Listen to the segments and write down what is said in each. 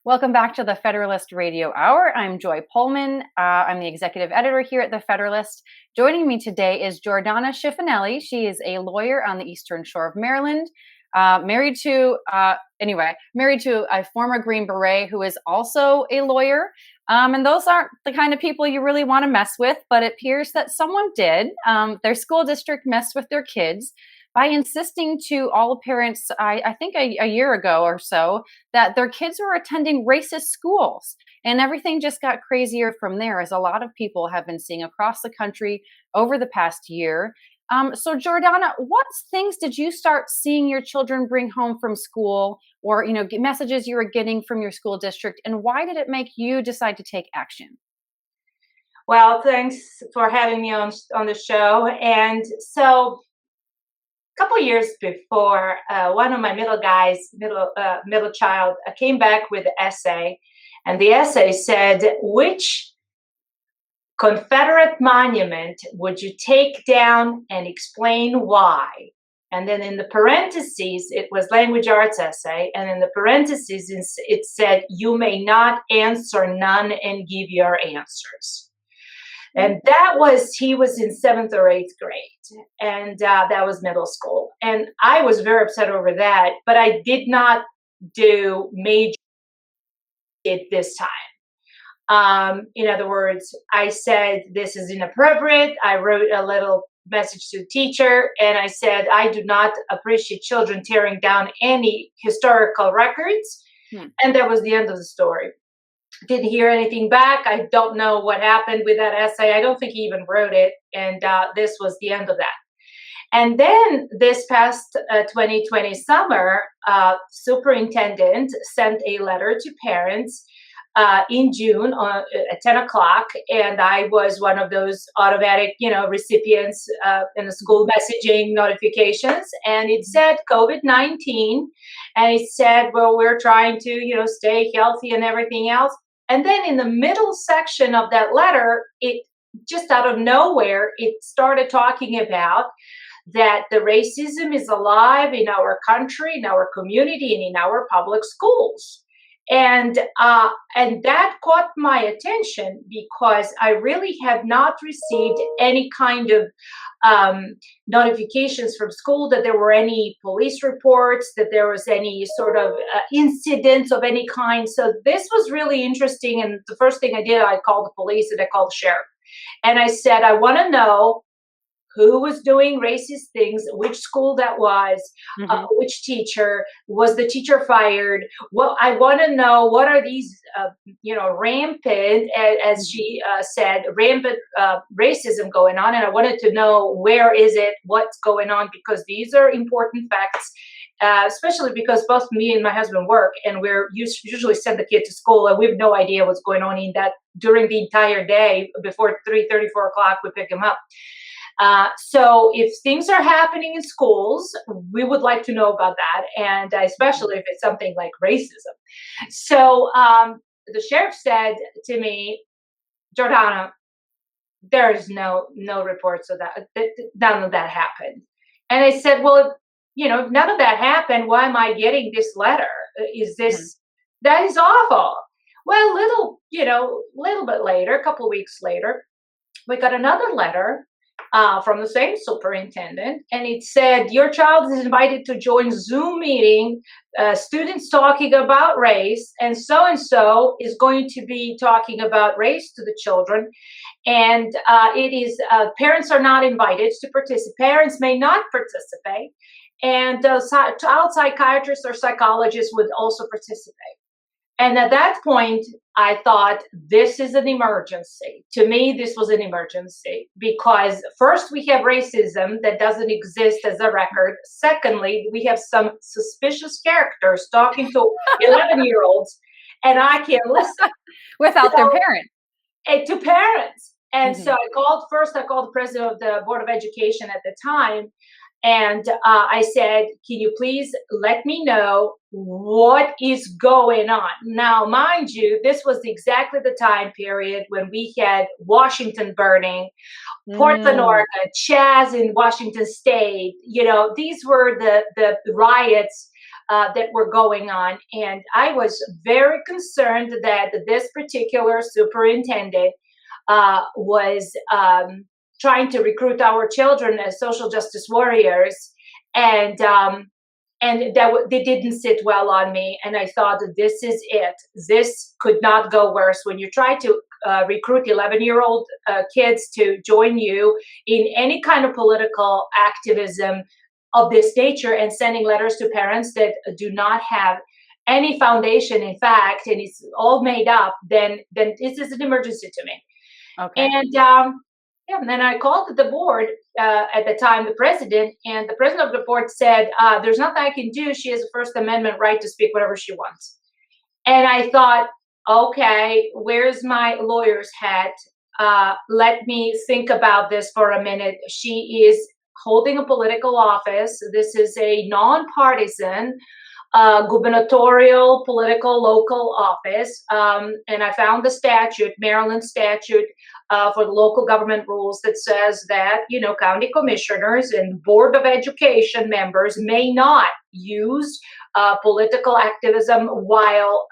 Welcome back to the Federalist Radio Hour. I'm Joy Pullmann. I'm the executive editor here at the Federalist. Joining me today is Jordana Schiffinelli. She is a lawyer on the Eastern Shore of Maryland, married to a former Green Beret who is also a lawyer. And those aren't the kind of people you really want to mess with, but it appears that someone did. Their school district messed with their kids by insisting to all parents, I think a year ago or so, that their kids were attending racist schools. And everything just got crazier from there, as a lot of people have been seeing across the country over the past year. So Jordana, what things did you start seeing your children bring home from school, or messages you were getting from your school district, and why did it make you decide to take action? Well, thanks for having me on the show. And so a couple of years before, one of my middle child came back with an essay, and the essay said, which Confederate monument would you take down and explain why? And then in the parentheses, it was language arts essay, and in the parentheses, it said, you may not answer none and give your answers. And he was in 7th or 8th grade, and that was middle school. And I was very upset over that, but I did not do major it this time. In other words, I said, this is inappropriate. I wrote a little message to the teacher, and I said, I do not appreciate children tearing down any historical records. And that was the end of the story. Didn't hear anything back. I don't know what happened with that essay. I don't think he even wrote it. And this was the end of that. And then this past 2020 summer, superintendent sent a letter to parents in June at 10 o'clock. And I was one of those automatic, recipients in the school messaging notifications. And it said COVID-19. And it said, well, we're trying to, stay healthy and everything else. And then in the middle section of that letter, it just out of nowhere, it started talking about that the racism is alive in our country, in our community, and in our public schools. And that caught my attention because I really have not received any kind of notifications from school that there were any police reports, that there was any sort of incidents of any kind. So this was really interesting. And the first thing I did, I called the police and I called the sheriff. And I said, I want to know who was doing racist things, which school that was, which teacher, was the teacher fired? Well, I want to know what are these, rampant, as she said, rampant racism going on. And I wanted to know where is it, what's going on, because these are important facts, especially because both me and my husband work, and we're usually send the kid to school, and we have no idea what's going on in that during the entire day. Before 3:30, 4 o'clock, we pick him up. So if things are happening in schools, we would like to know about that, and especially if it's something like racism. So the sheriff said to me, Jordana, there is no reports of that. None of that happened. And I said, well, if none of that happened, why am I getting this letter? That is awful. Well, little bit later, a couple of weeks later, we got another letter from the same superintendent, and it said, your child is invited to join Zoom meeting, students talking about race, and so is going to be talking about race to the children, and it is parents are not invited to participate. Parents may not participate, and child psychiatrists or psychologists would also participate. And at that point, I thought, this is an emergency. To me, this was an emergency because first, we have racism that doesn't exist as a record. Secondly, we have some suspicious characters talking to 11-year-olds, and I can't listen. Without their parents. And to parents. And so I called the president of the Board of Education at the time, and I said, can you please let me know what is going on? Now, mind you, this was exactly the time period when we had Washington burning, Portland, Oregon, Chaz in Washington State. These were the riots that were going on. And I was very concerned that this particular superintendent was trying to recruit our children as social justice warriors. And they didn't sit well on me. And I thought, this is it. This could not go worse. When you try to recruit 11-year-old kids to join you in any kind of political activism of this nature, and sending letters to parents that do not have any foundation in fact, and it's all made up, then this is an emergency to me. Okay. And then I called the board at the time, the president, and the president of the board said, there's nothing I can do. She has a First Amendment right to speak whatever she wants. And I thought, okay, where's my lawyer's hat? Let me think about this for a minute. She is holding a political office. This is a nonpartisan gubernatorial political local office. And I found the statute, Maryland statute, for the local government rules that says that, county commissioners and board of education members may not use political activism while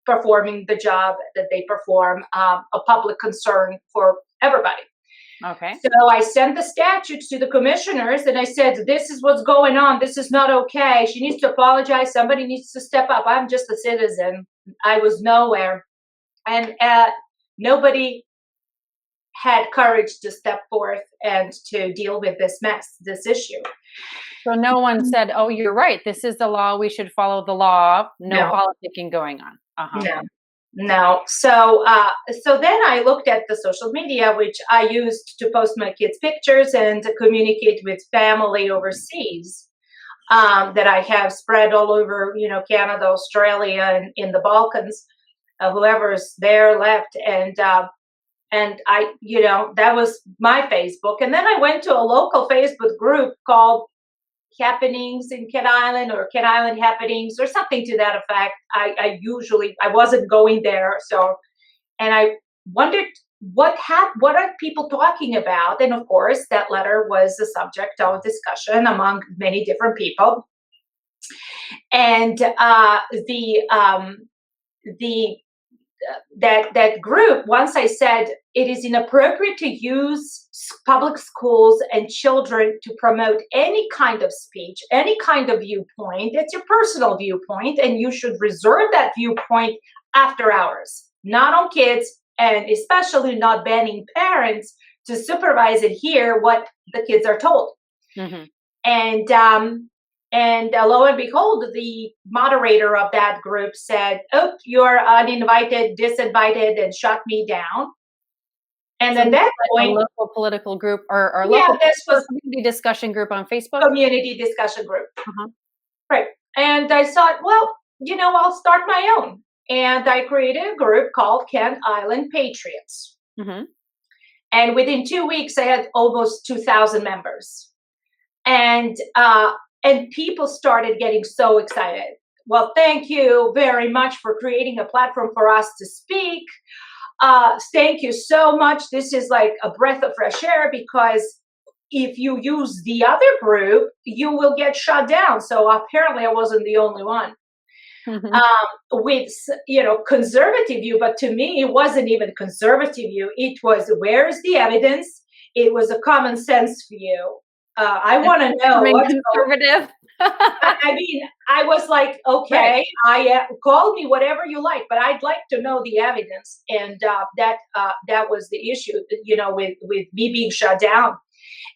performing the job that they perform, a public concern for everybody. Okay. So I sent the statutes to the commissioners and I said, this is what's going on. This is not okay. She needs to apologize. Somebody needs to step up. I'm just a citizen. I was nowhere. And nobody had courage to step forth and to deal with this mess, this issue. So no one said, oh, you're right. This is the law. We should follow the law. No politicking going on. No. So then I looked at the social media, which I used to post my kids' pictures and to communicate with family overseas that I have spread all over, Canada, Australia, and in the Balkans, whoever's there left. And I, that was my Facebook. And then I went to a local Facebook group called Happenings in Kent Island, or Kent Island Happenings, or something to that effect. I wasn't going there. And I wondered what are people talking about? And of course, that letter was the subject of discussion among many different people. And that group, once I said it is inappropriate to use public schools and children to promote any kind of speech, any kind of viewpoint, it's your personal viewpoint, and you should reserve that viewpoint after hours, not on kids, and especially not banning parents to supervise and hear what the kids are told. Mm-hmm. And lo and behold, the moderator of that group said, oh, you're uninvited, disinvited, and shut me down. And then that point, a local political group or local community discussion group on Facebook? Community discussion group. Uh-huh. Right. And I thought, well, I'll start my own. And I created a group called Kent Island Patriots. Mm-hmm. And within 2 weeks, I had almost 2,000 members. And people started getting so excited. Well, thank you very much for creating a platform for us to speak. Thank you so much. This is like a breath of fresh air, because if you use the other group, you will get shut down. So apparently I wasn't the only one. Mm-hmm. With, conservative view, but to me, it wasn't even conservative view. It was, where's the evidence? It was a common sense view. I want to know what's conservative. I mean, I was like, okay, right. Call me whatever you like, but I'd like to know the evidence. And that was the issue, with me being shut down.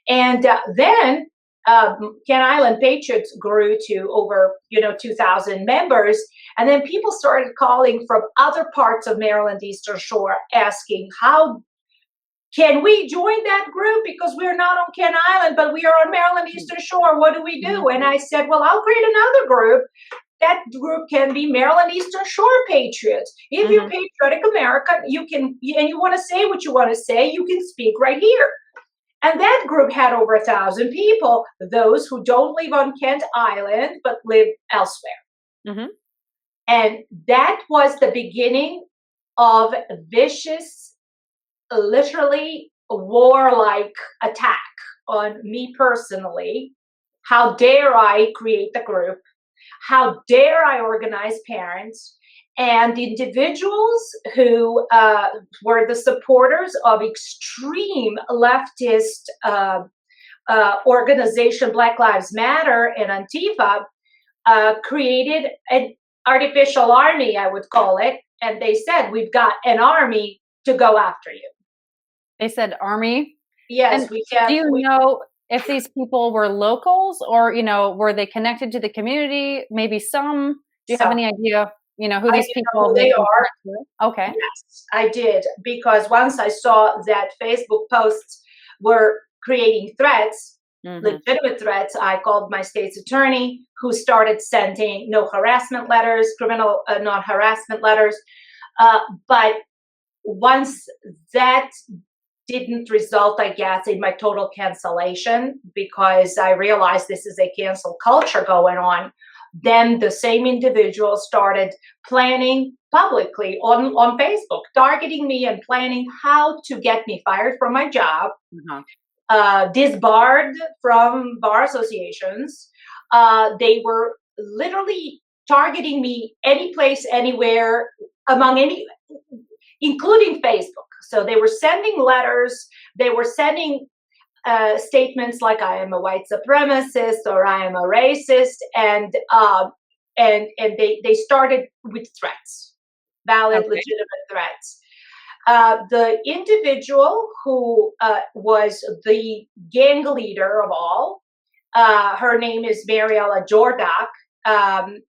And then Kent Island Patriots grew to over, 2,000 members. And then people started calling from other parts of Maryland Eastern Shore asking, how can we join that group? Because we're not on Kent Island, but we are on Maryland Eastern Shore. What do we do? Mm-hmm. And I said, well, I'll create another group. That group can be Maryland Eastern Shore Patriots. If you're patriotic American, you can, and you want to say what you want to say, you can speak right here. And that group had over 1,000 people, those who don't live on Kent Island, but live elsewhere. Mm-hmm. And that was the beginning of vicious, literally warlike attack on me personally. How dare I create the group? How dare I organize parents? And the individuals who were the supporters of extreme leftist organization, Black Lives Matter and Antifa, created an artificial army, I would call it. And they said, we've got an army to go after you. They said army? Yes, and do you know if these people were locals or, were they connected to the community? Maybe some? Do you have any idea, who these people they are? Okay. Yes, I did. Because once I saw that Facebook posts were creating threats, legitimate threats, I called my state's attorney, who started sending no harassment letters, criminal non-harassment letters. But once that didn't result, I guess, in my total cancellation, because I realized this is a cancel culture going on, then the same individual started planning publicly on Facebook, targeting me and planning how to get me fired from my job, disbarred from bar associations. They were literally targeting me any place, anywhere, including Facebook. So they were sending letters, they were sending statements like I am a white supremacist or I am a racist, and they started with threats, valid, legitimate threats. The individual who was the gang leader of all, her name is Marilla Jordan,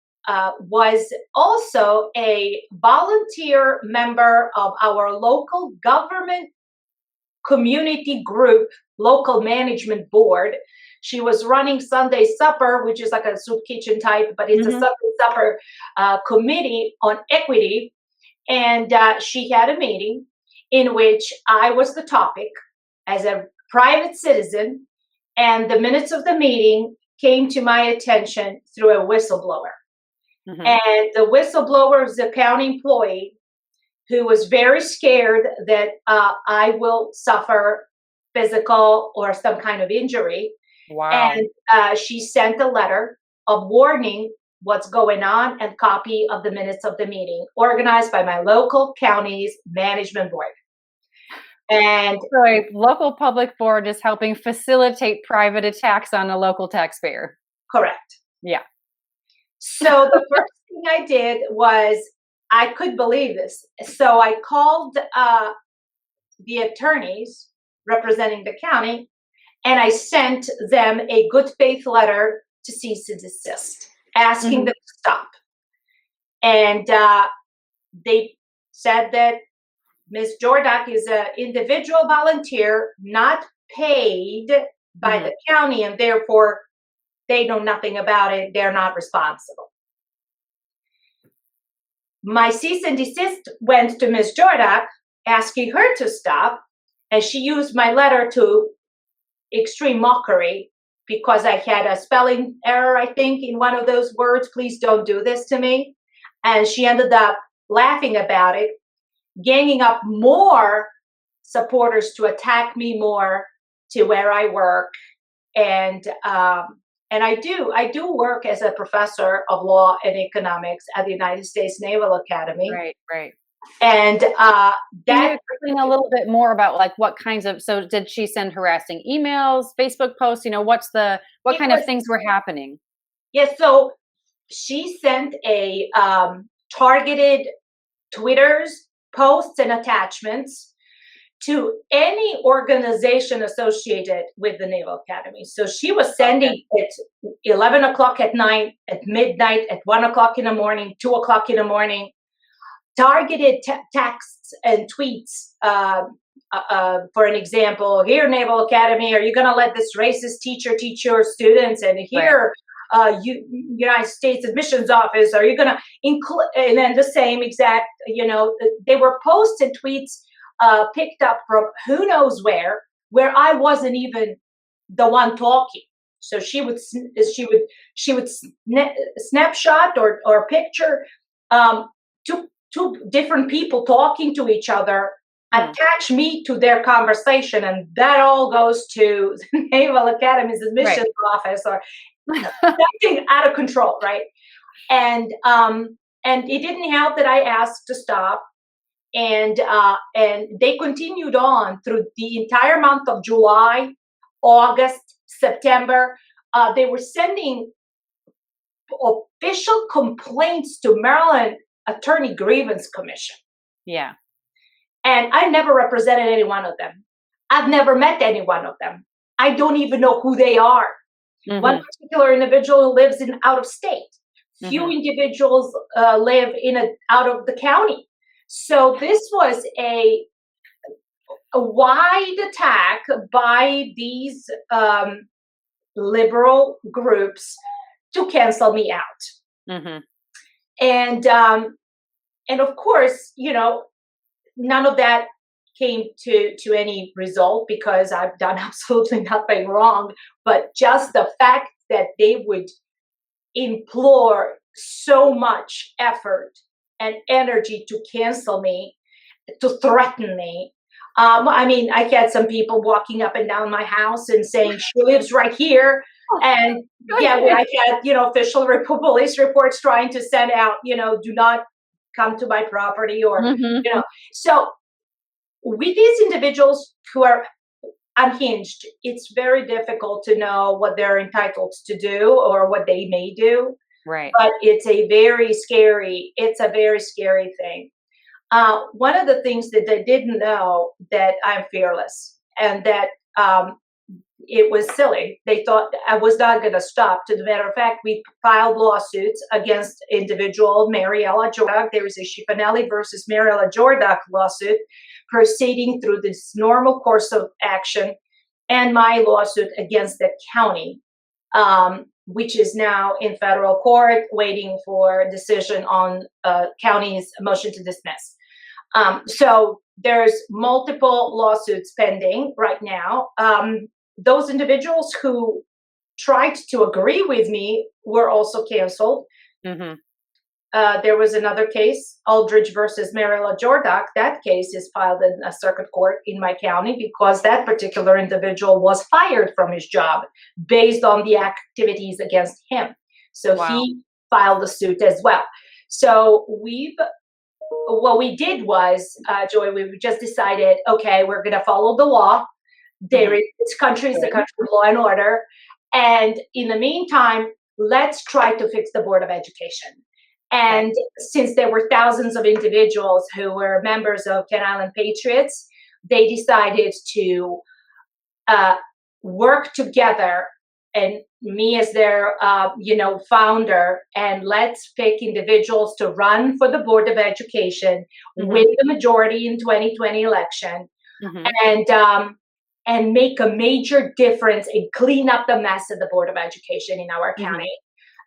was also a volunteer member of our local government community group, local management board. She was running Sunday supper, which is like a soup kitchen type, but it's a Sunday supper committee on equity. And she had a meeting in which I was the topic as a private citizen, and the minutes of the meeting came to my attention through a whistleblower. And the whistleblower is a county employee who was very scared that I will suffer physical or some kind of injury. Wow. And she sent a letter of warning what's going on and copy of the minutes of the meeting organized by my local county's management board. And so a local public board is helping facilitate private attacks on a local taxpayer. Correct. Yeah. So the first thing I did was, I could believe this. So I called the attorneys representing the county, and I sent them a good faith letter to cease and desist, asking them to stop. And they said that Ms. Jordan is an individual volunteer, not paid by the county, and therefore they know nothing about it. They're not responsible. My cease and desist went to Ms. Jordan, asking her to stop, and she used my letter to extreme mockery because I had a spelling error, I think, in one of those words. Please don't do this to me. And she ended up laughing about it, ganging up more supporters to attack me more to where I work. And I do work as a professor of law and economics at the United States Naval Academy. Right. And that, can you explain a little bit more about like what kinds of, so did she send harassing emails, Facebook posts, what kind of things were happening? Yes. So she sent a targeted Twitters, posts and attachments to any organization associated with the Naval Academy. So she was sending it 11 o'clock at night, at midnight, at 1 o'clock in the morning, 2 o'clock in the morning, targeted texts and tweets. For an example, here, Naval Academy, are you going to let this racist teacher teach your students? And here, United States Admissions Office, are you going to include? And then the same exact, they were posts and tweets picked up from who knows where I wasn't even the one talking. So she would snapshot or picture two different people talking to each other, attach me to their conversation, and that all goes to the Naval Academy's admissions office or something out of control, right? And it didn't help that I asked to stop. And they continued on through the entire month of July, August, September. They were sending official complaints to Maryland Attorney Grievance Commission. Yeah. And I never represented any one of them. I've never met any one of them. I don't even know who they are. Mm-hmm. One particular individual lives in out of state. Few individuals live out of the county. So this was a wide attack by these liberal groups to cancel me out. Mm-hmm. And of course, none of that came to any result because I've done absolutely nothing wrong. But just the fact that they would implore so much effort and energy to cancel me, to threaten me. I had some people walking up and down my house and saying, she lives right here. And I had, official police reports trying to send out, do not come to my property or, So with these individuals who are unhinged, it's very difficult to know what they're entitled to do or what they may do. Right. But it's a very scary thing. One of the things that they didn't know that I'm fearless and that it was silly. They thought I was not going to stop. To the matter of fact, we filed lawsuits against individual Marilla Jordan. There is a Schiffinelli versus Marilla Jordan lawsuit proceeding through this normal course of action, and my lawsuit against the county, which is now in federal court waiting for a decision on county's motion to dismiss. So there's multiple lawsuits pending right now. Those individuals who tried to agree with me were also canceled. Mm-hmm. There was another case, Aldridge versus Marilla Jordan. That case is filed in a circuit court in my county because that particular individual was fired from his job based on the activities against him. So he filed a suit as well. So what we did was, Joy, we just decided, okay, we're going to follow the law. This country is the country of law and order. And in the meantime, let's try to fix the Board of Education. And since there were thousands of individuals who were members of Kent Island Patriots, they decided to work together, and me as their founder, and let's pick individuals to run for the Board of Education, win the majority in 2020 election, and make a major difference and clean up the mess of the Board of Education in our county.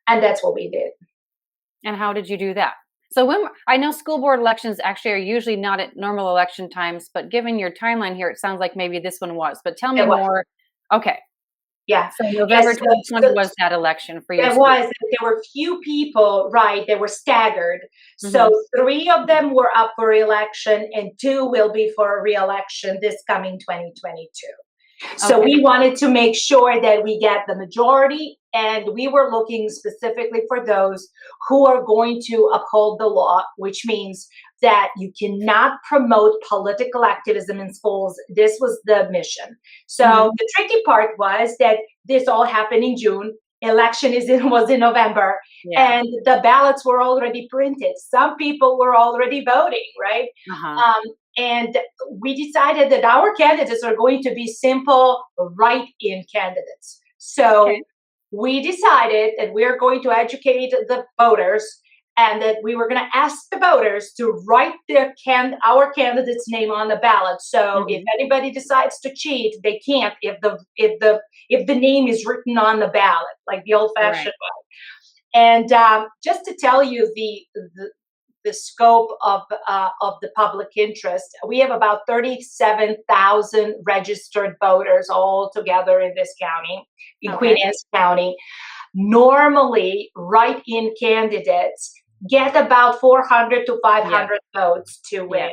And that's what we did. And how did you do that? So I know school board elections actually are usually not at normal election times, but given your timeline here, it sounds like maybe this one was. But tell me more. Okay. Yeah. So November 2020 was that election for you. There were few people, right? They were staggered. So 3 of them were up for re-election and 2 will be for re-election this coming 2022. So we wanted to make sure that we get the majority, and we were looking specifically for those who are going to uphold the law, which means that you cannot promote political activism in schools. This was the mission. So the tricky part was that this all happened in June. Election was in November, and the ballots were already printed. Some people were already voting, right? And we decided that our candidates are going to be simple write-in candidates. So we decided that we're going to educate the voters, and that we were going to ask the voters to write our candidate's name on the ballot. So if anybody decides to cheat, they can't if the name is written on the ballot, like the old-fashioned way. And just to tell you the scope of the public interest, we have about 37,000 registered voters all together in this county, in Queen Anne's County. Normally, write-in candidates get about 400 to 500 votes to win.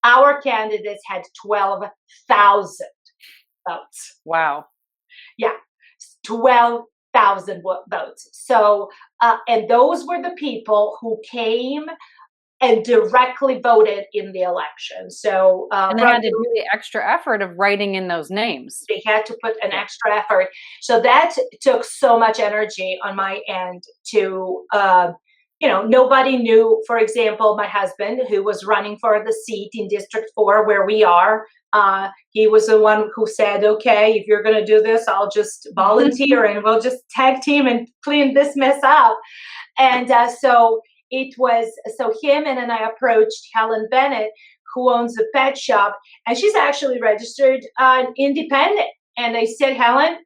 Our candidates had 12,000 votes. Wow. Yeah, 12,000. votes. So, and those were the people who came and directly voted in the election. So, And they had to do the extra effort of writing in those names. they had to put an extra effort. So that took so much energy on my end to, nobody knew, for example, my husband, who was running for the seat in District 4, where we are, he was the one who said, okay, if you're going to do this, I'll just volunteer and we'll just tag team and clean this mess up. And so him, and then I approached Helen Bennett, who owns a pet shop, and she's actually registered independent. And I said, Helen,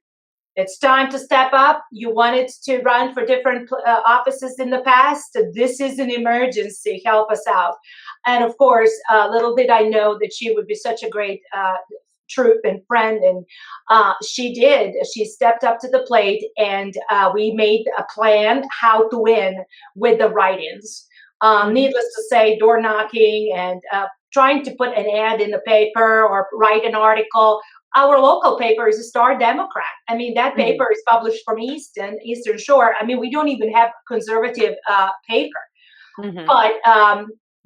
it's time to step up. You wanted to run for different offices in the past. This is an emergency. Help us out. And of course, little did I know that she would be such a great troop and friend. And she did. She stepped up to the plate, and we made a plan how to win with the write-ins. Needless to say, door knocking and trying to put an ad in the paper or write an article. Our local paper is a Star Democrat. I mean, that paper is published from Eastern Shore. I mean, we don't even have conservative paper.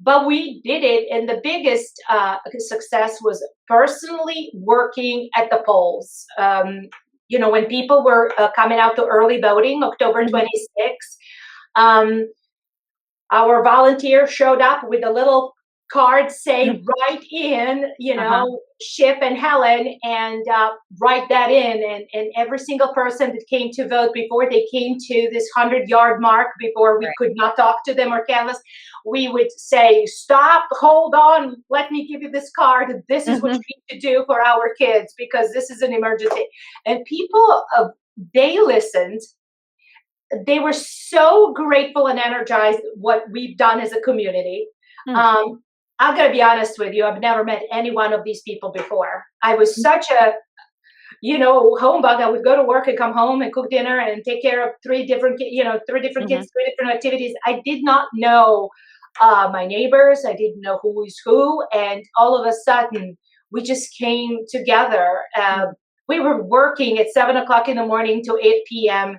But we did it, and the biggest success was personally working at the polls. When people were coming out to early voting, October 26th, our volunteer showed up with a little card saying, write in, Schiff and Helen, and write that in. And every single person that came to vote, before they came to this 100-yard mark, before we could not talk to them or canvass, we would say, stop, hold on, let me give you this card. This is what you need to do for our kids, because this is an emergency. And people, they listened. They were so grateful and energized what we've done as a community. I'm going to be honest with you. I've never met any one of these people before. I was such a, homebug. I would go to work and come home and cook dinner and take care of three different kids, 3 different activities. I did not know my neighbors. I didn't know who is who. And all of a sudden, we just came together. We were working at 7 o'clock in the morning to 8 p.m.,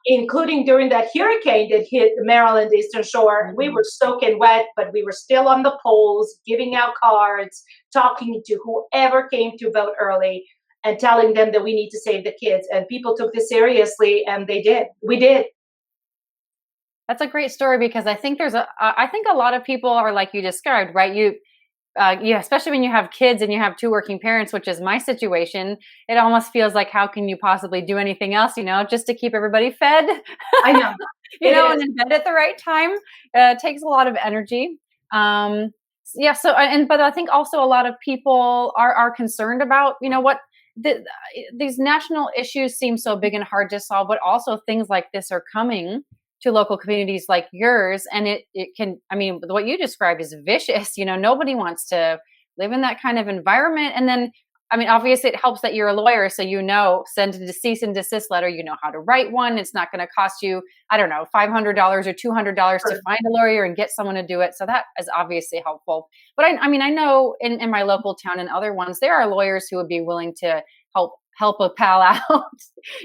including during that hurricane that hit Maryland Eastern Shore. We were soaking wet, but we were still on the polls, giving out cards, talking to whoever came to vote early, and telling them that we need to save the kids. And people took this seriously, and they did. We did. That's a great story, because I think I think a lot of people are like you described, right? You, especially when you have kids and you have 2 working parents, which is my situation, it almost feels like, how can you possibly do anything else, just to keep everybody fed? I know. And in bed at the right time. It takes a lot of energy. But I think also a lot of people are concerned about, these national issues seem so big and hard to solve, but also things like this are coming to local communities like yours. And it can, what you described is vicious. Nobody wants to live in that kind of environment. And then, obviously it helps that you're a lawyer. So, send a cease and desist letter, how to write one. It's not going to cost you, I don't know, $500 or $200 to find a lawyer and get someone to do it. So that is obviously helpful. But I know in my local town and other ones, there are lawyers who would be willing to help a pal out,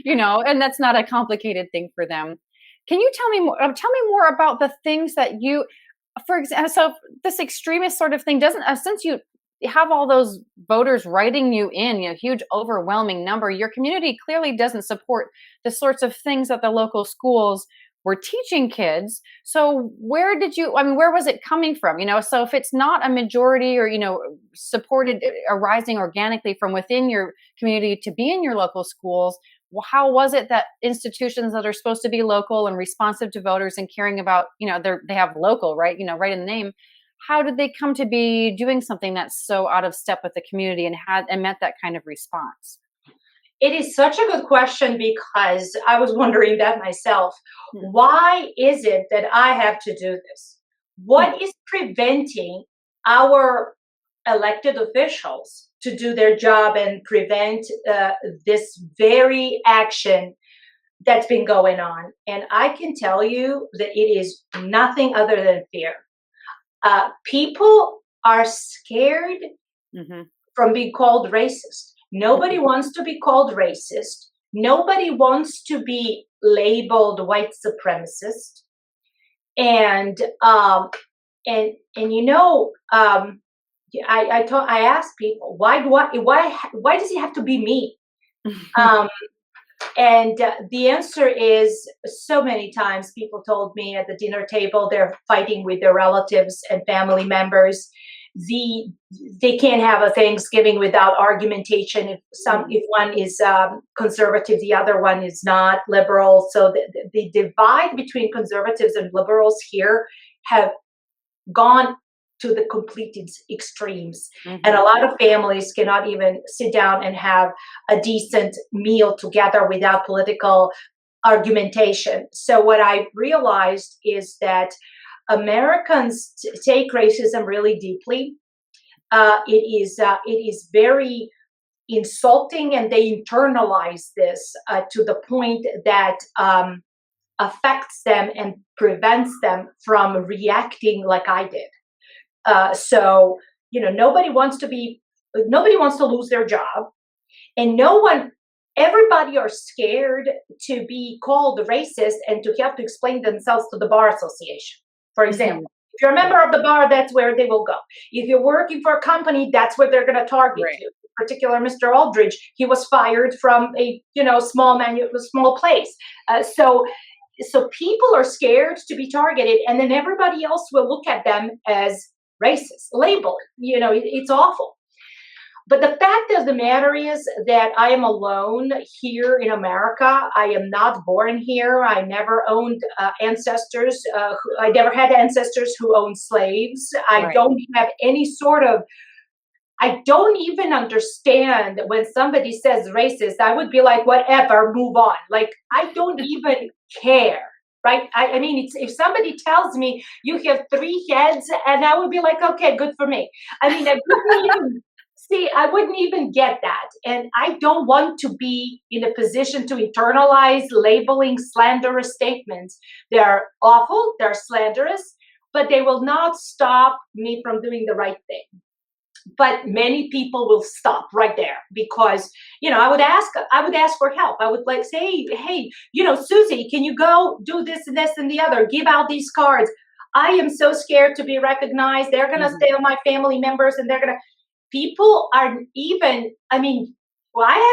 and that's not a complicated thing for them. Can you tell me more about the things that you, for example, so this extremist sort of thing doesn't, since you have all those voters writing you in, huge overwhelming number, your community clearly doesn't support the sorts of things that the local schools were teaching kids. So where was it coming from? So if it's not a majority or, supported, arising organically from within your community to be in your local schools, how was it that institutions that are supposed to be local and responsive to voters and caring about, they have local, right? Right in the name. How did they come to be doing something that's so out of step with the community and met that kind of response? It is such a good question, because I was wondering that myself. Why is it that I have to do this? What is preventing our elected officials to do their job and prevent this very action that's been going on? And I can tell you that it is nothing other than fear. People are scared from being called racist. Nobody wants to be called racist. nobody wants to be labeled white supremacist. And I ask people, why does it have to be me? And the answer is, so many times people told me at the dinner table they're fighting with their relatives and family members. They can't have a Thanksgiving without argumentation. If one is conservative, the other one is not liberal. So the divide between conservatives and liberals here have gone to the complete extremes. And a lot of families cannot even sit down and have a decent meal together without political argumentation. So what I realized is that Americans take racism really deeply. It is very insulting, and they internalize this to the point that affects them and prevents them from reacting like I did. So, nobody wants to lose their job, and everybody are scared to be called racist and to have to explain themselves to the bar association. For example, if you're a member of the bar, that's where they will go. If you're working for a company, that's where they're going to target you. In particular, Mr. Aldridge, he was fired from a small place. So people are scared to be targeted, and then everybody else will look at them as racist, labeled. It's awful. But the fact of the matter is that I am alone here in America. I am not born here. I never owned ancestors. I never had ancestors who owned slaves. I don't have any I don't even understand when somebody says racist. I would be like, whatever, move on. Like, I don't even care. Right? I mean, if somebody tells me you have 3 heads, and I would be like, okay, good for me. I mean, I wouldn't even get that. And I don't want to be in a position to internalize labeling slanderous statements. They're awful, they're slanderous, but they will not stop me from doing the right thing. But many people will stop right there because, I would ask for help. I would say, hey, Susie, can you go do this and this and the other? Give out these cards. I am so scared to be recognized. They're going to stay on my family members, and people are even, I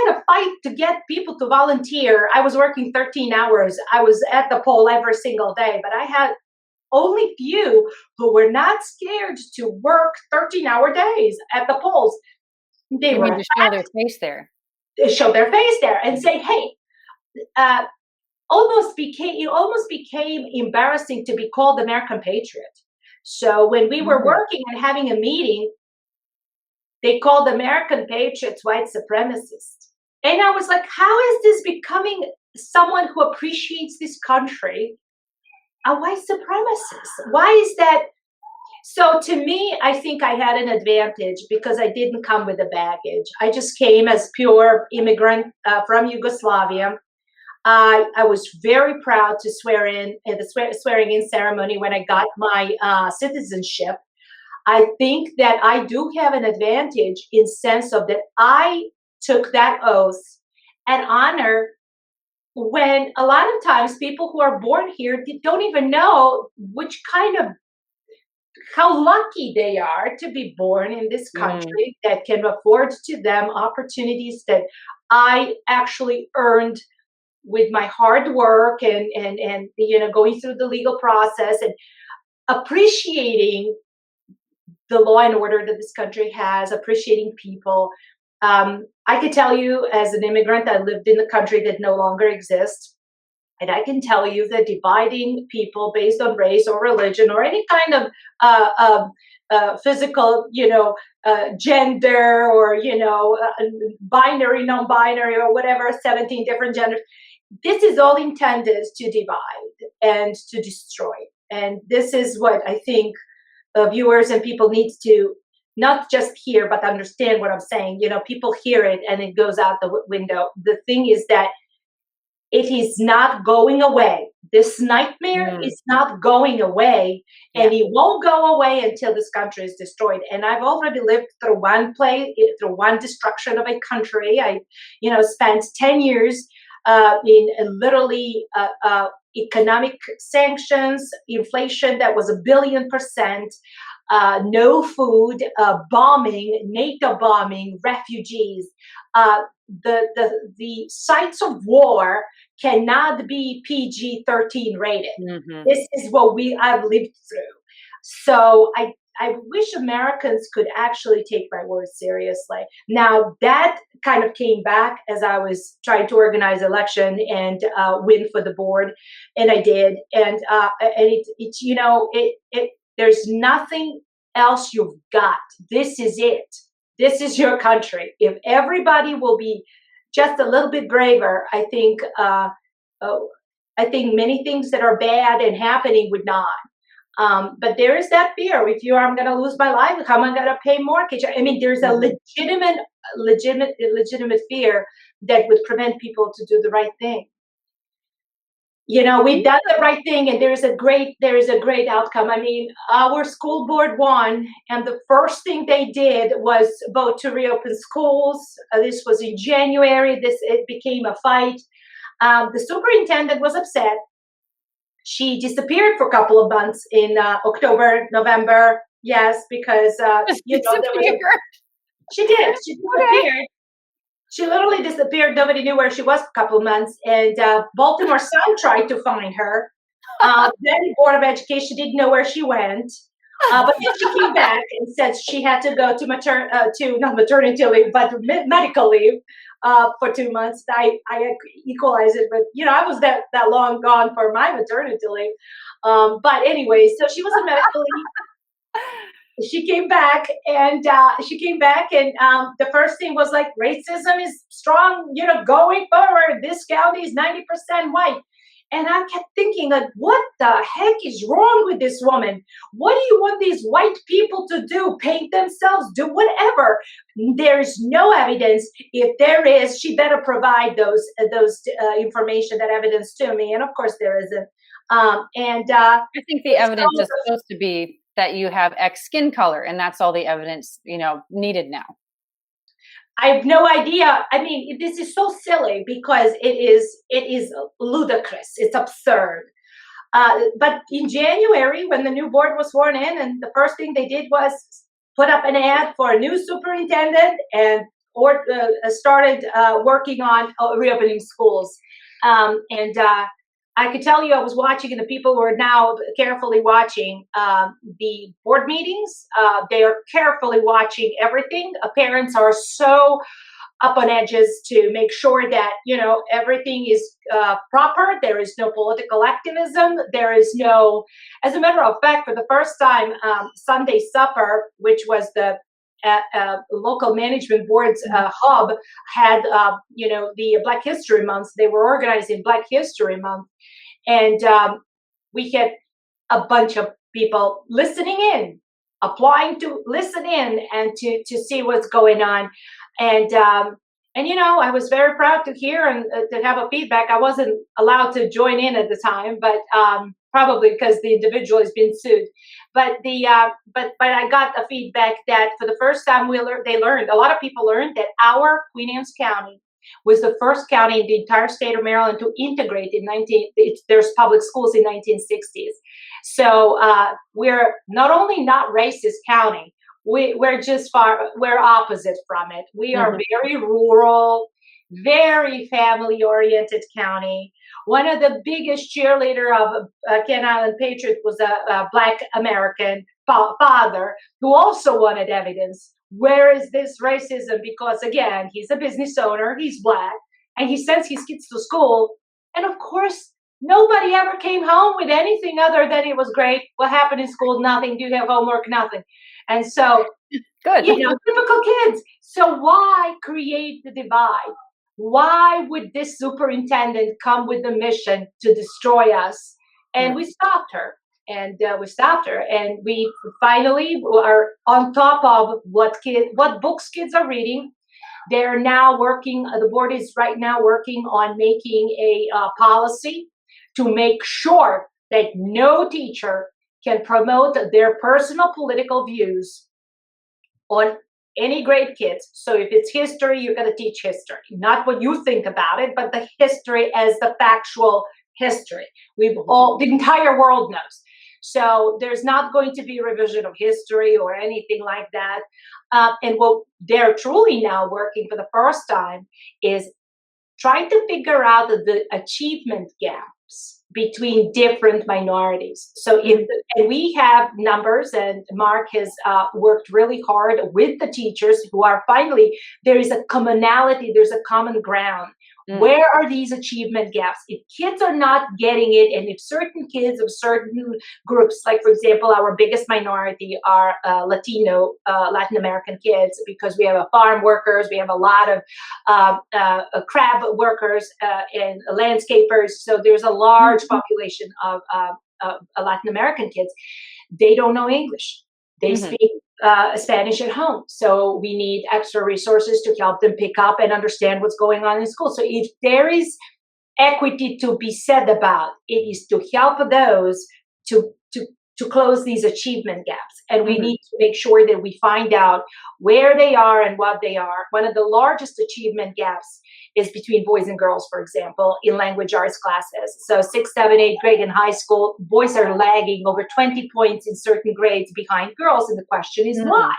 had a fight to get people to volunteer. I was working 13 hours. I was at the poll every single day, but I had only few who were not scared to work 13-hour days at the polls. They were to show their face there. Show their face there and say, hey, it almost became embarrassing to be called American patriot. So when we were working and having a meeting, they called American patriots white supremacists. And I was like, how is this becoming someone who appreciates this country a white supremacist? Why is that? So to me, I think I had an advantage because I didn't come with a baggage. I just came as pure immigrant from Yugoslavia. I was very proud to swear in at the swearing in ceremony when I got my citizenship. I think that I do have an advantage in sense of that I took that oath and honor, when a lot of times people who are born here don't even know how lucky they are to be born in this country that can afford to them opportunities that I actually earned with my hard work and going through the legal process and appreciating the law and order that this country has, appreciating people. I can tell you, as an immigrant, I lived in a country that no longer exists. And I can tell you that dividing people based on race or religion or any kind of physical, gender or, binary, non-binary or whatever, 17 different genders, this is all intended to divide and to destroy. And this is what I think viewers and people need to not just hear, but understand what I'm saying. People hear it and it goes out the window. The thing is that it is not going away. This nightmare is not going away, and it won't go away until this country is destroyed. And I've already lived through one destruction of a country. I, spent 10 years literally economic sanctions, inflation that was 1 billion%, no food, bombing, NATO bombing, refugees. The sites of war cannot be PG-13 rated. Mm-hmm. This is what I've lived through. So I wish Americans could actually take my words seriously. Now that kind of came back as I was trying to organize election and win for the board, and I did. And there's nothing else you've got. This is it. This is your country. If everybody will be just a little bit braver, I think many things that are bad and happening would not. But there is that fear. I'm going to lose my life, how am I going to pay mortgage? I mean, there's a legitimate fear that would prevent people to do the right thing. We've done the right thing, and there is a great outcome. I mean, our school board won, and the first thing they did was vote to reopen schools. This was in January. It became a fight. The superintendent was upset. She disappeared for a couple of months in October, November. Yes, because she did. She disappeared. Okay. She literally disappeared. Nobody knew where she was for a couple of months. And Baltimore Sun tried to find her. Then the Board of Education didn't know where she went. But then she came back and said she had to go to not maternity leave, but medical leave for 2 months. I equalized it, but I was that long gone for my maternity leave. But anyway, so she was on medical leave. She came back, and the first thing was like, racism is strong, going forward. This county is 90% white. And I kept thinking, like, what the heck is wrong with this woman? What do you want these white people to do? Paint themselves, do whatever. There's no evidence. If there is, she better provide those information, that evidence to me. And of course there isn't. I think the evidence is supposed to be that you have X skin color, and that's all the evidence, needed now. I have no idea. I mean, this is so silly because it is ludicrous. It's absurd. But in January, when the new board was sworn in, and the first thing they did was put up an ad for a new superintendent and started working on reopening schools. I could tell you, I was watching, and the people who are now carefully watching the board meetings. They are carefully watching everything. Parents are so up on edges to make sure that everything is proper. There is no political activism. There is no, as a matter of fact, for the first time, Sunday Supper, which was the local management board's hub, had the Black History Month. They were organizing Black History Month, and we had a bunch of people listening in, applying to listen in and to see what's going on. And I was very proud to hear and to have a feedback. I wasn't allowed to join in at the time, but probably because the individual has been sued. But I got the feedback that for the first time a lot of people learned that our Queen Anne's County was the first county in the entire state of Maryland to integrate there's public schools in 1960s. So we're not only not racist county, we're opposite from it. We are very rural, very family-oriented county. One of the biggest cheerleader of Ken Island Patriot was a Black American father who also wanted evidence. Where is this racism? Because again, he's a business owner, he's Black, and he sends his kids to school. And of course, nobody ever came home with anything other than it was great. What happened in school? Nothing. Do you have homework? Nothing. And so, good. Typical kids. So why create the divide? Why would this superintendent come with the mission to destroy us? And we stopped her. And we finally are on top of what books kids are reading. They're now working. The board is right now working on making a policy to make sure that no teacher can promote their personal political views on any grade kids. So if it's history, you're going to teach history, not what you think about it, but the history as the factual history. The entire world knows. So there's not going to be a revision of history or anything like that. And what they're truly now working for the first time is trying to figure out the achievement gaps between different minorities. So and we have numbers, and Mark has worked really hard with the teachers who are finally, there is a commonality, there's a common ground. Where are these achievement gaps? If kids are not getting it, and if certain kids of certain groups, like for example, our biggest minority are Latin American kids, because we have farm workers, we have a lot of crab workers and landscapers. So there's a large population of Latin American kids. They don't know English. They speak Spanish at home. So we need extra resources to help them pick up and understand what's going on in school. So if there is equity to be said about, it is to help those to close these achievement gaps. And we need to make sure that we find out where they are and what they are. One of the largest achievement gaps is between boys and girls, for example, in language arts classes. So 6th, 7th, 8th grade in high school, boys are lagging over 20 points in certain grades behind girls. And the question is why?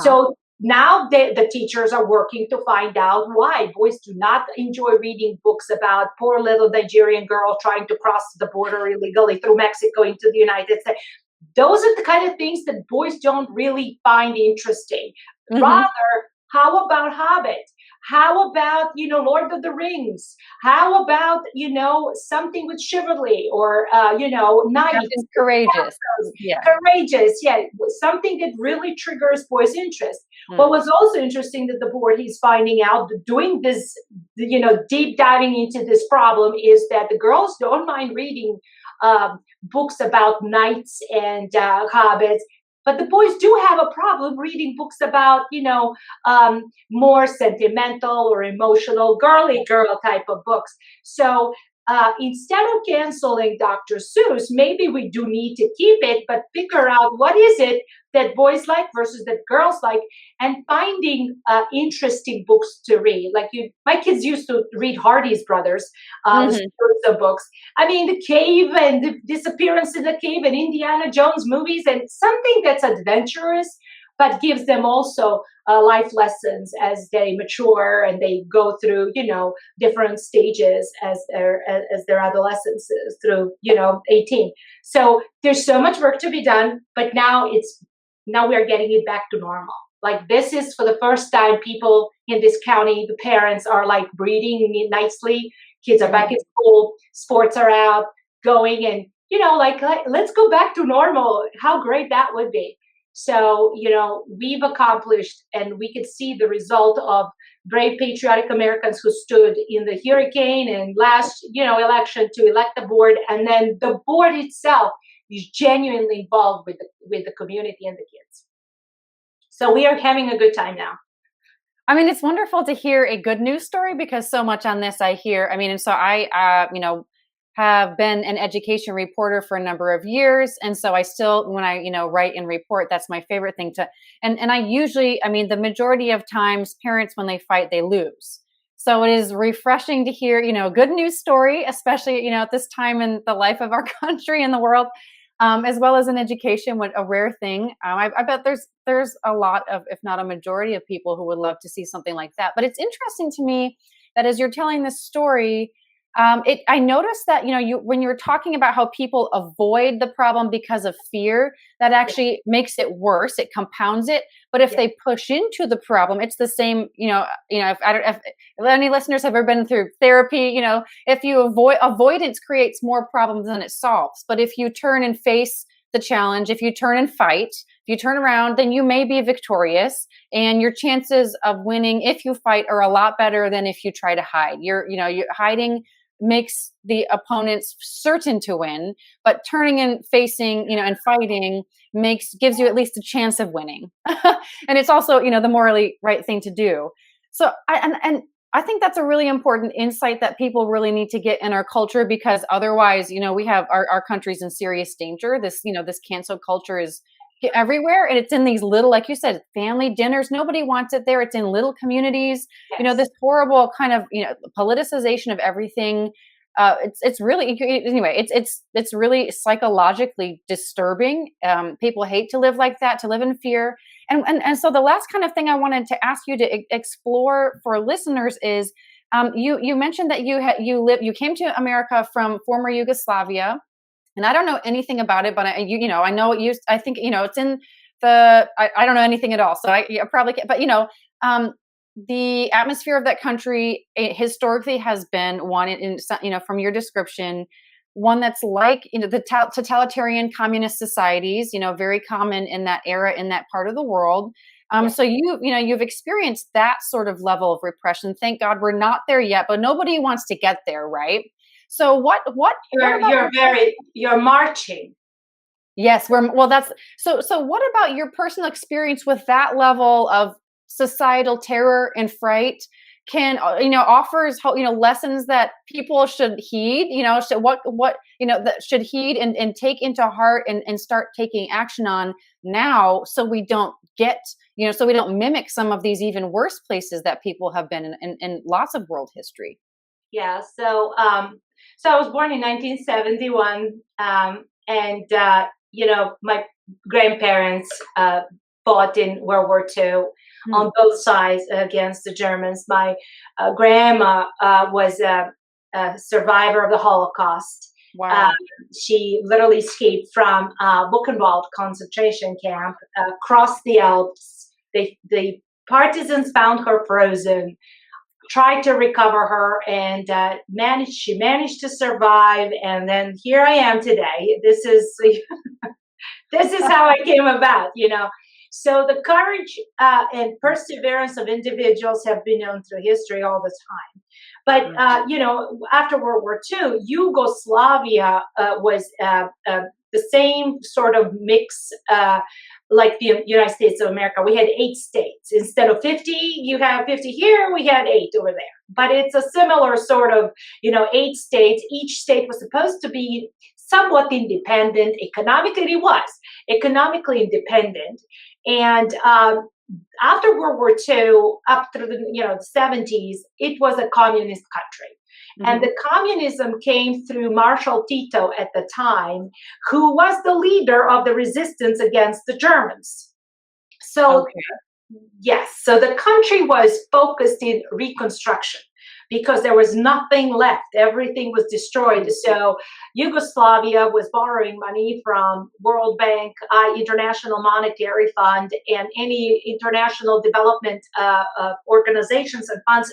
So now the teachers are working to find out why boys do not enjoy reading books about poor little Nigerian girl trying to cross the border illegally through Mexico into the United States. Those are the kind of things that boys don't really find interesting. Rather, how about Hobbit? How about, Lord of the Rings? How about, something with chivalry or, knights? Courageous. Courageous, yeah. Something that really triggers boys' interest. What was also interesting that the board is finding out, doing this, deep diving into this problem, is that the girls don't mind reading books about knights and hobbits. But the boys do have a problem reading books about, more sentimental or emotional, girly girl type of books. So instead of canceling Dr. Seuss, maybe we do need to keep it, but figure out what is it that boys like versus that girls like, and finding interesting books to read. Like my kids used to read Hardy's Brothers, of books. I mean, The Cave and The Disappearance in the Cave and Indiana Jones movies, and something that's adventurous, but gives them also life lessons as they mature and they go through, different stages as their adolescence through, 18. So there's so much work to be done, but now we are getting it back to normal. Like, this is for the first time people in this county, the parents are like breathing nicely. Kids are back in school, sports are out, going, and, let's go back to normal. How great that would be. So, we've accomplished, and we could see the result of brave, patriotic Americans who stood in the hurricane and last, election to elect the board. And then the board itself is genuinely involved with the community and the kids. So we are having a good time now. I mean, it's wonderful to hear a good news story, because so much on this I hear. And so I, have been an education reporter for a number of years. And so I still, when I, write and report, that's my favorite thing to, and I usually, the majority of times parents, when they fight, they lose. So it is refreshing to hear, a good news story, especially, at this time in the life of our country and the world, as well as in education, a rare thing. I bet there's a lot of, if not a majority of people who would love to see something like that. But it's interesting to me that as you're telling this story, I noticed that, when you're talking about how people avoid the problem because of fear, that actually makes it worse. It compounds it. But if they push into the problem, it's the same, if any listeners have ever been through therapy, if you avoidance creates more problems than it solves. But if you turn and face the challenge, if you turn and fight, if you turn around, then you may be victorious, and your chances of winning if you fight are a lot better than if you try to hide. You're hiding makes the opponents certain to win, but turning and facing, and fighting gives you at least a chance of winning. And it's also, the morally right thing to do. So I think that's a really important insight that people really need to get in our culture, because otherwise, we have our country's in serious danger. This, this cancel culture is everywhere, and it's in these little, like you said, family dinners. Nobody wants it there. It's in little communities. Yes. This horrible kind of politicization of everything. It's really, anyway. It's really psychologically disturbing. People hate to live like that, to live in fear. And so the last kind of thing I wanted to ask you to explore for listeners is, you mentioned that you came to America from former Yugoslavia. And I don't know anything about it, but I know it used, I think, it's in I don't know anything at all. So I probably can't, but the atmosphere of that country historically has been one from your description, one that's like, the totalitarian communist societies, very common in that era, in that part of the world. So you've experienced that sort of level of repression. Thank God we're not there yet, but nobody wants to get there, right? So you're marching. Yes, so what about your personal experience with that level of societal terror and fright offers lessons that people should heed, should heed and take into heart and start taking action on now, so we don't mimic some of these even worse places that people have been in lots of world history. Yeah, so I was born in 1971, and my grandparents fought in World War II on both sides against the Germans. My grandma was a survivor of the Holocaust. Wow. She literally escaped from Buchenwald concentration camp, crossed the Alps. The partisans found her frozen, tried to recover her, and she managed to survive. And then here I am today. This is how I came about, So the courage and perseverance of individuals have been known through history all the time. But, after World War II, Yugoslavia was the same sort of mix like the United States of America. We had 8 states. Instead of 50, you have 50 here, we had 8 over there. But it's a similar sort of, 8 states. Each state was supposed to be somewhat independent. Economically, it was economically independent. And after World War II, up through the 70s, it was a communist country. And the communism came through Marshal Tito at the time, who was the leader of the resistance against the Germans. So, yes, so the country was focused in reconstruction because there was nothing left. Everything was destroyed. So Yugoslavia was borrowing money from World Bank, International Monetary Fund, and any international development organizations and funds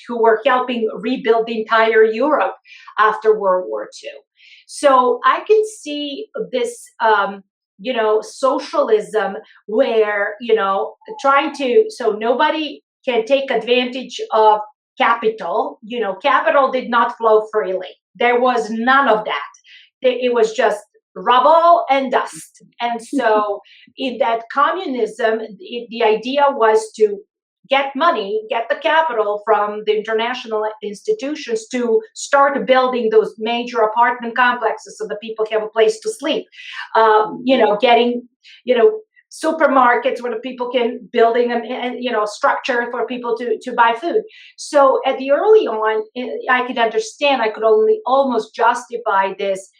who were helping rebuild the entire Europe after World War II. So I can see this, socialism where, so nobody can take advantage of capital. Capital did not flow freely. There was none of that. It was just rubble and dust. And so in that communism, the idea was to get money, get the capital from the international institutions to start building those major apartment complexes so that people have a place to sleep. Getting, supermarkets where the people can building and structure for people to buy food. So at the early on, I could understand, I could only almost justify this.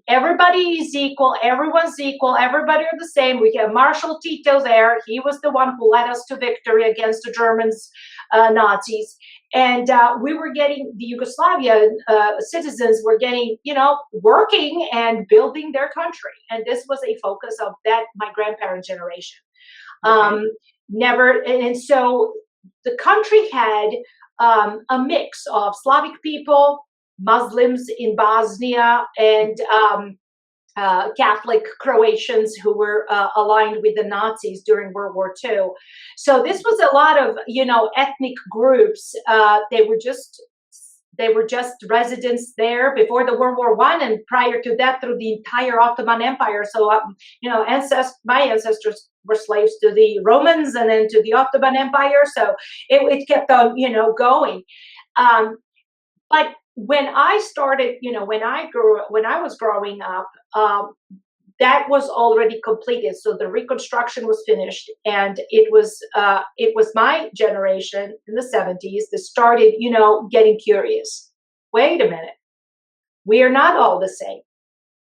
Everybody is equal. Everyone's equal. Everybody are the same. We have Marshal Tito there. He was the one who led us to victory against the Germans, Nazis. And we were getting, the Yugoslavian citizens were getting, working and building their country. And this was a focus of my grandparent generation. And so the country had a mix of Slavic people, Muslims in Bosnia, and Catholic Croatians who were aligned with the Nazis during World War II. So this was a lot of, ethnic groups. They were just residents there before the World War I, and prior to that through the entire Ottoman Empire. So, my ancestors were slaves to the Romans and then to the Ottoman Empire. So it kept on, going. But when I started, when I was growing up, that was already completed. So the reconstruction was finished, and it was my generation in the 70s that started, getting curious. Wait a minute. We are not all the same.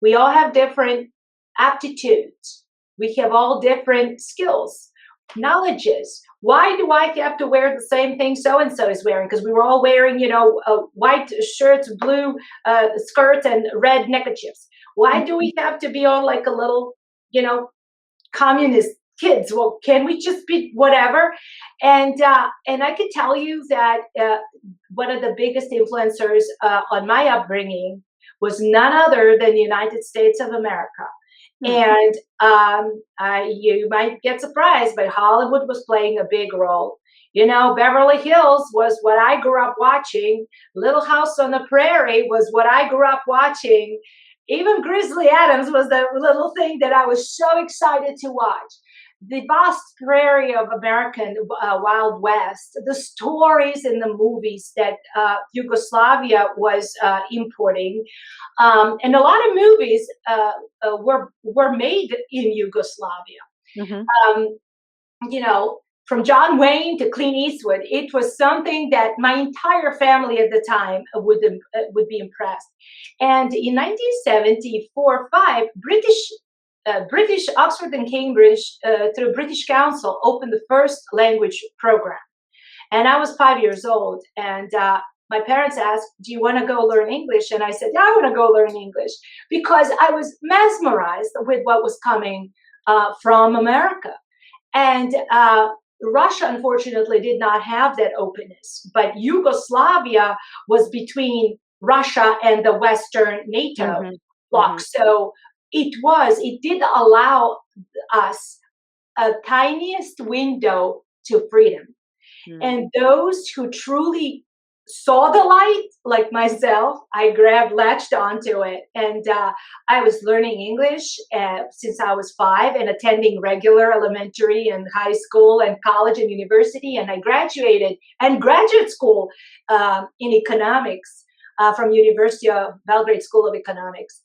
We all have different aptitudes. We have all different skills, knowledges. Why do I have to wear the same thing so-and-so is wearing? Because we were all wearing, white shirts, blue skirts, and red neckerchiefs. Why do we have to be all like a little, communist kids? Well, can we just be whatever? And I can tell you that one of the biggest influencers on my upbringing was none other than the United States of America. And you might get surprised, but Hollywood was playing a big role. Beverly Hills was what I grew up watching. Little House on the Prairie was what I grew up watching. Even Grizzly Adams was the little thing that I was so excited to watch. The vast prairie of American Wild West, the stories in the movies that Yugoslavia was importing, and a lot of movies were made in Yugoslavia. From John Wayne to Clint Eastwood, it was something that my entire family at the time would be impressed. And in 1974-5, British Oxford and Cambridge, through British Council, opened the first language program. And I was 5 years old. And my parents asked, do you want to go learn English? And I said, yeah, I want to go learn English. Because I was mesmerized with what was coming from America. And Russia, unfortunately, did not have that openness. But Yugoslavia was between Russia and the Western NATO bloc. So it did allow us a tiniest window to freedom. And those who truly saw the light, like myself, I latched onto it. And I was learning English since I was 5 and attending regular elementary and high school and college and university. And I graduated and graduate school in economics from University of Belgrade School of Economics.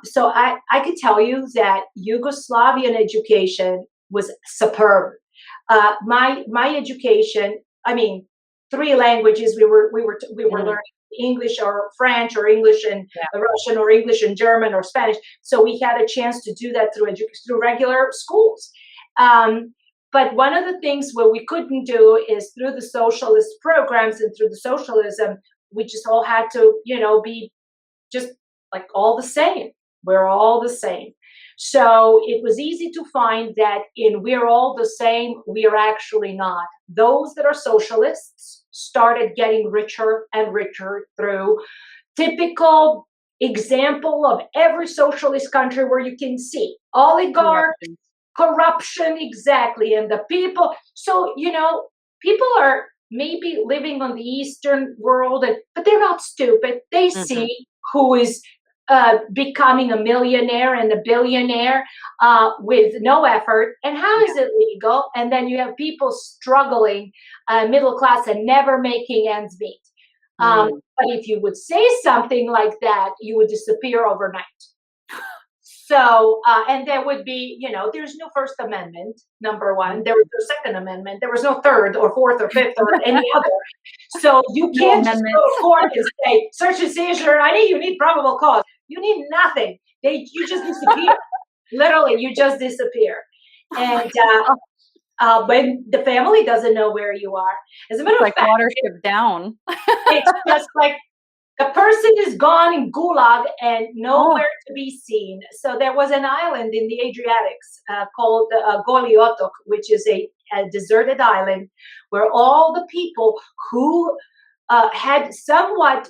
So I could tell you that Yugoslavian education was superb. My education, 3 languages we were learning: English or French or English and Russian or English and German or Spanish. So we had a chance to do that through regular schools. But one of the things where we couldn't do is through the socialist programs and through the socialism, we just all had to, be just like all the same. We're all the same. So it was easy to find that in we're all the same, we are actually not. Those that are socialists started getting richer and richer through typical example of every socialist country where you can see oligarchs, corruption, exactly. And the people, so, people are maybe living on the Eastern world, but they're not stupid. They see who is becoming a millionaire and a billionaire with no effort, and how is it legal? And then you have people struggling, middle class, and never making ends meet. But if you would say something like that, you would disappear overnight. So, and there would be, there's no First Amendment, number one. There was no Second Amendment. There was no third or fourth or fifth or any other. So you can't just go to court and say, search and seizure, you need probable cause. You need nothing. You just disappear. Literally, you just disappear. And when the family doesn't know where you are, as a matter of fact, Watership Down. It's just like the person is gone in Gulag and nowhere to be seen. So there was an island in the Adriatics called Goli Otok, which is a deserted island where all the people who had somewhat,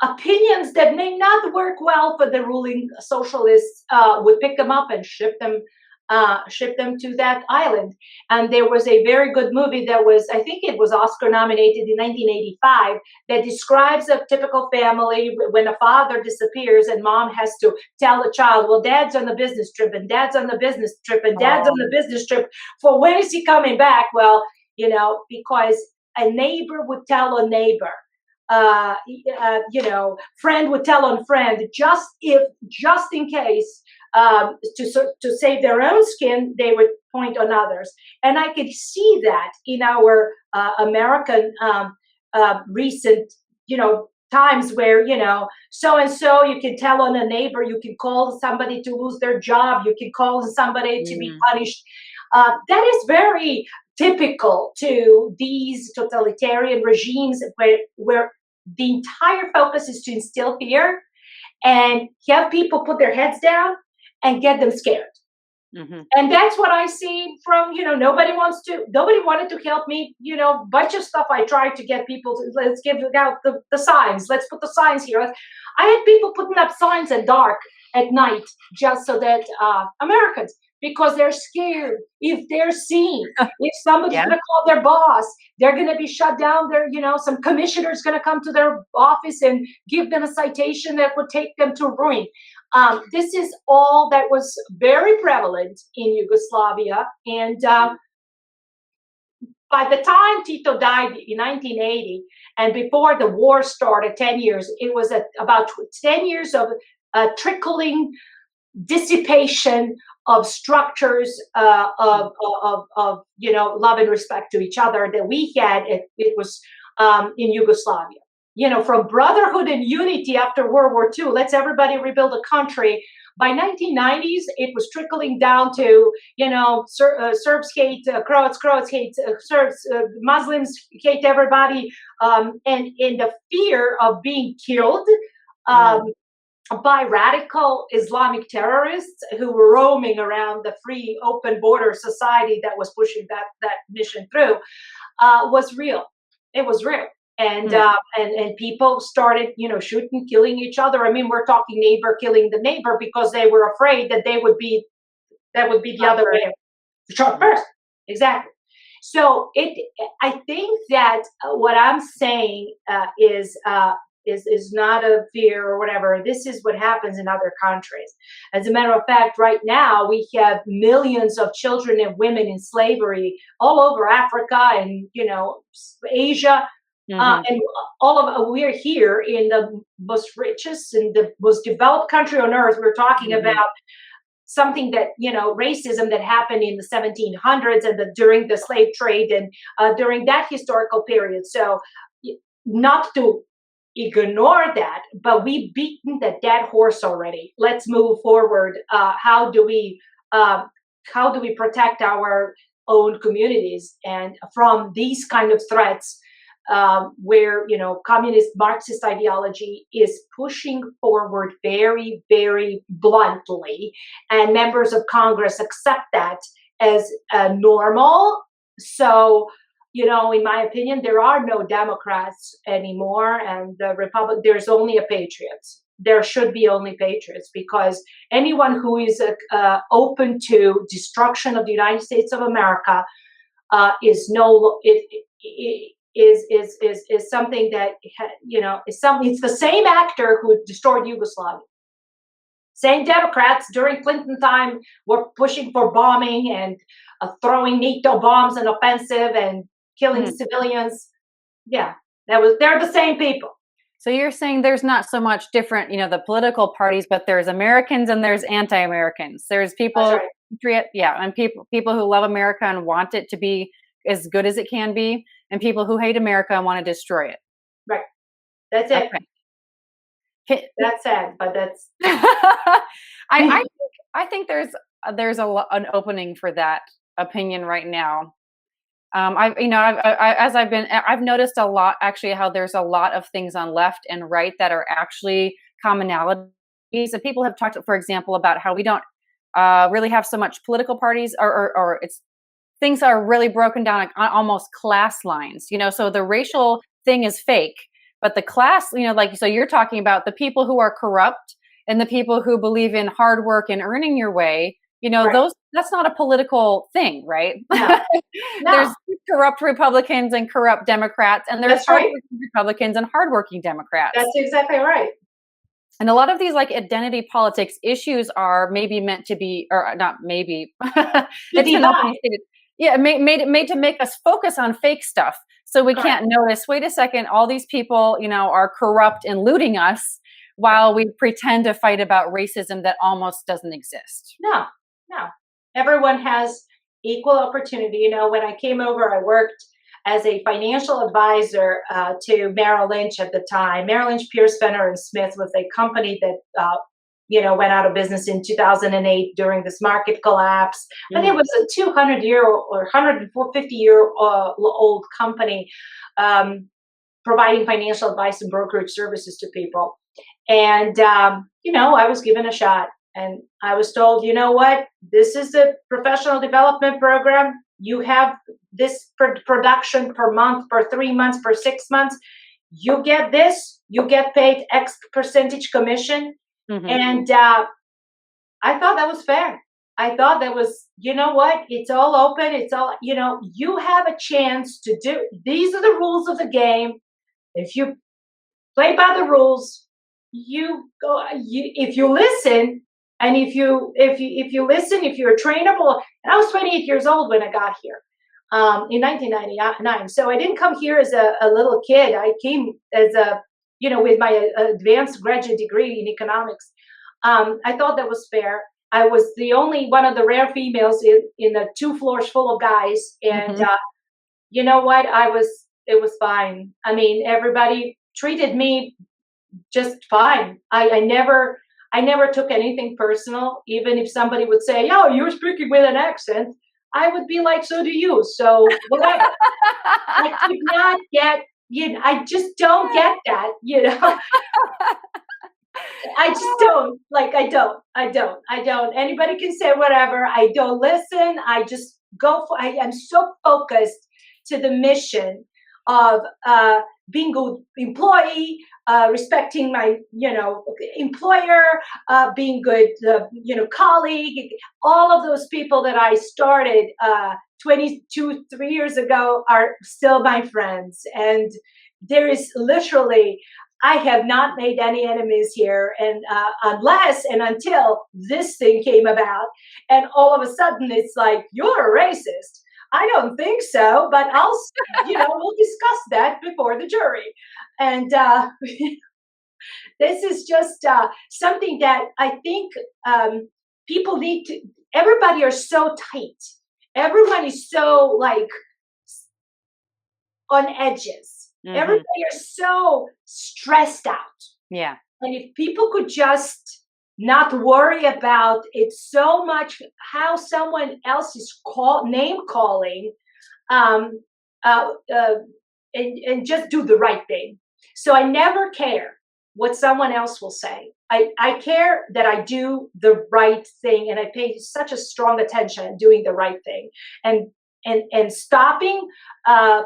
opinions that may not work well for the ruling socialists would pick them up and ship them to that island. And there was a very good movie that was, I think it was Oscar nominated in 1985, that describes a typical family when a father disappears and mom has to tell the child, well, dad's on the business trip and dad's on the business trip and dad's on the business trip. For when is he coming back? Well, because a neighbor would tell a neighbor, friend would tell on friend, just in case, to save their own skin, they would point on others. And I could see that in our American recent, times where, so and so, you can tell on a neighbor, you can call somebody to lose their job, you can call somebody to be punished. That is very typical to these totalitarian regimes where the entire focus is to instill fear and have people put their heads down and get them scared. Mm-hmm. And that's what I see from, nobody wanted to help me, bunch of stuff I tried to get people to, let's give out the signs. Let's put the signs here. I had people putting up signs at dark at night just so that Americans, because they're scared if they're seen, if somebody's going to call their boss, they're going to be shut down. Some commissioner's going to come to their office and give them a citation that would take them to ruin. This is all that was very prevalent in Yugoslavia. And by the time Tito died in 1980, and before the war started, 10 years, it was about 10 years of trickling dissipation of structures of love and respect to each other that we had. It was in Yugoslavia. From brotherhood and unity after World War II, let's everybody rebuild a country. By 1990s, it was trickling down to, Serbs hate Croats, Croats hate Serbs, Muslims hate everybody, and in the fear of being killed by radical Islamic terrorists who were roaming around the free, open border society that was pushing that mission through, was real. It was real. And and people started, shooting, killing each other. I mean, we're talking neighbor killing the neighbor because they were afraid that that would be the other way. Shot first. Exactly. So I think that what I'm saying is not a fear or whatever. This is what happens in other countries. As a matter of fact, right now we have millions of children and women in slavery all over Africa and Asia. And we're here in the most richest and the most developed country on earth. We're talking about something that, racism that happened in the 1700s and during the slave trade and during that historical period. So not to ignore that, but we've beaten the dead horse already. Let's move forward. How do we protect our own communities and from these kind of threats? Where communist Marxist ideology is pushing forward very, very bluntly, and members of Congress accept that as normal. So, in my opinion, there are no Democrats anymore, and the Republic. There's only a Patriots. There should be only Patriots, because anyone who is open to destruction of the United States of America is something that it's the same actor who destroyed Yugoslavia. Same Democrats during Clinton time were pushing for bombing and throwing NATO bombs and offensive and killing civilians. Yeah, they're the same people. So you're saying there's not so much different, the political parties, but there's Americans and there's anti-Americans. There's people, and people who love America and want it to be as good as it can be, and people who hate America and want to destroy it. Right. That's it. Okay. That's sad, but that's. I think there's an opening for that opinion right now. I've noticed a lot actually how there's a lot of things on left and right that are actually commonalities. And people have talked, for example, about how we don't really have so much political parties, or it's. Things are really broken down on almost class lines, so the racial thing is fake, but the class, so you're talking about the people who are corrupt and the people who believe in hard work and earning your way, right. That's not a political thing, right? No. There's corrupt Republicans and corrupt Democrats, and there's hardworking Republicans and hardworking Democrats. That's exactly right. And a lot of these identity politics issues are maybe meant to be, or not maybe, it's Yeah, made to make us focus on fake stuff. So we Correct. can't notice, wait a second, all these people, are corrupt and looting us while we pretend to fight about racism that almost doesn't exist. No, no. Everyone has equal opportunity. When I came over, I worked as a financial advisor to Merrill Lynch at the time. Merrill Lynch, Pierce, Fenner and Smith was a company that went out of business in 2008 during this market collapse. But it was a 200-year or 150-year-old company providing financial advice and brokerage services to people. And, I was given a shot. And I was told, you know what, this is a professional development program. You have this production per month, per 3 months, per 6 months. You get this, you get paid X percentage commission. And I thought that was fair. I thought that was, you know what, it's all open. It's all, you have a chance to do, these are the rules of the game. If you play by the rules, you go, if you listen, and if you listen, if you're trainable, and I was 28 years old when I got here in 1999. So I didn't come here as a little kid. I came as with my advanced graduate degree in economics. I thought that was fair. I was the only one of the rare females in the 2 floors full of guys. And you know what? It was fine. I mean, everybody treated me just fine. I never took anything personal. Even if somebody would say, "Oh, you're speaking with an accent," I would be like, "So do you." So whatever. I could not get, I just don't get that, I just don't. Like, I don't. Anybody can say whatever. I don't listen. I just go for, I am so focused to the mission of being a good employee, respecting my, employer, being good, colleague. All of those people that I started 3 years ago are still my friends. And there is literally, I have not made any enemies here, and unless and until this thing came about, and all of a sudden it's like, you're a racist. I don't think so, but we'll discuss that before the jury. And this is just something that I think people need to, everybody are so tight. Everyone is so like on edges. Everybody are so stressed out. Yeah. And if people could just not worry about it so much, how someone else is name calling, and just do the right thing. So I never care what someone else will say. I care that I do the right thing, and I pay such a strong attention at doing the right thing, and stopping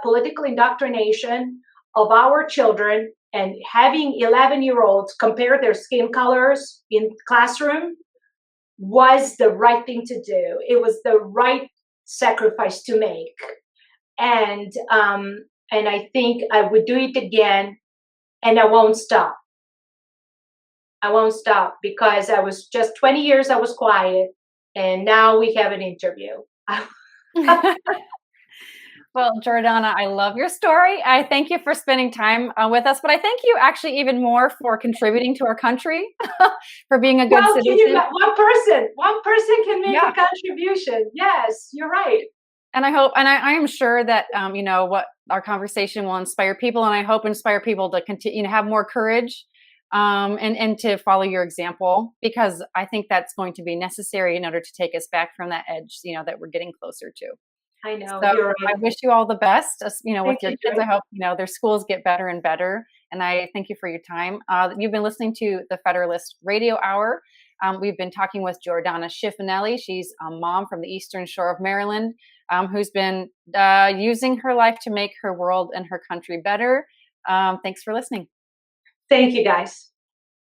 political indoctrination of our children, and having 11-year-olds compare their skin colors in classroom was the right thing to do. It was the right sacrifice to make. And I think I would do it again, and I won't stop. I won't stop, because I was just 20 years, I was quiet, and now we have an interview. Well, Jordana, I love your story. I thank you for spending time with us, but I thank you actually even more for contributing to our country, for being a good citizen. One person can make a contribution. Yes, you're right. And I hope, and I am sure that, what our conversation will inspire people, and I hope inspire people to continue, have more courage, and to follow your example, because I think that's going to be necessary in order to take us back from that edge, that we're getting closer to. I know. So you're right. I wish you all the best, with your kids. Joy. I hope, their schools get better and better. And I thank you for your time. You've been listening to the Federalist Radio Hour. We've been talking with Jordana Schiffinelli. She's a mom from the Eastern Shore of Maryland, who's been using her life to make her world and her country better. Thanks for listening. Thank you, guys.